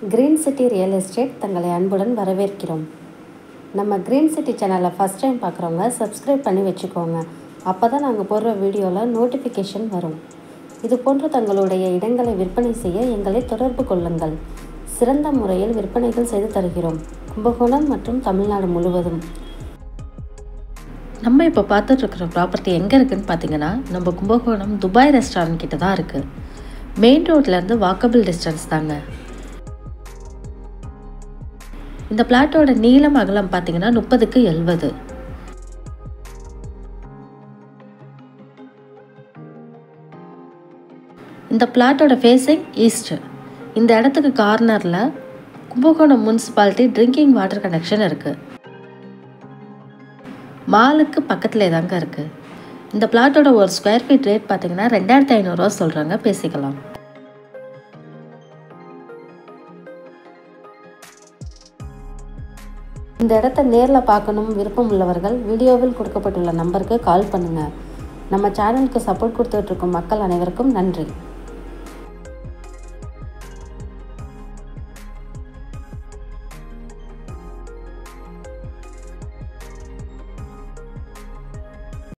Green city real estate தங்களை அன்புடன் வரவேற்கிறோம். நம்ம கிரீன் சிட்டி சேனலை ஃபஸ்ட் டைம் பார்க்குறவங்க சப்ஸ்கிரைப் பண்ணி வச்சுக்கோங்க. அப்போ தான் நாங்கள் போடுற வீடியோவில் நோட்டிஃபிகேஷன் வரும். இது போன்று தங்களுடைய இடங்களை விற்பனை செய்ய எங்களை தொடர்பு கொள்ளுங்கள். சிறந்த முறையில் விற்பனைகள் செய்து தருகிறோம். கும்பகோணம் மற்றும் தமிழ்நாடு முழுவதும். நம்ம இப்போ பார்த்துட்ருக்கிற ப்ராப்பர்ட்டி எங்கே இருக்குதுன்னு பார்த்தீங்கன்னா, நம்ம கும்பகோணம் துபாய் ரெஸ்டாரண்ட் கிட்ட தான் இருக்குது. மெயின் ரோட்லேருந்து வாக்கபிள் டிஸ்டன்ஸ் தாங்க. இந்த பிளாட்டோட நீளம் அகலம் பார்த்தீங்கன்னா 30க்கு 70. இந்த பிளாட்டோட ஃபேஸிங் ஈஸ்ட். இந்த இடத்துக்கு கார்னரில் Kumbakonam municipality drinking water connection இருக்குது. மாலுக்கு பக்கத்தில் தாங்க இருக்குது. இந்த பிளாட்டோட ஒரு ஸ்கொயர் ஃபீட் ரேட் பார்த்தீங்கன்னா 2500 சொல்கிறாங்க. பேசிக்கலாம். இந்த இடத்த நேரில் பார்க்கணும் விருப்பம் உள்ளவர்கள் வீடியோவில் கொடுக்கப்பட்டுள்ள நம்பருக்கு கால் பண்ணுங்கள். நம்ம சேனலுக்கு சப்போர்ட் கொடுத்துட்ருக்கும் மக்கள் அனைவருக்கும் நன்றி.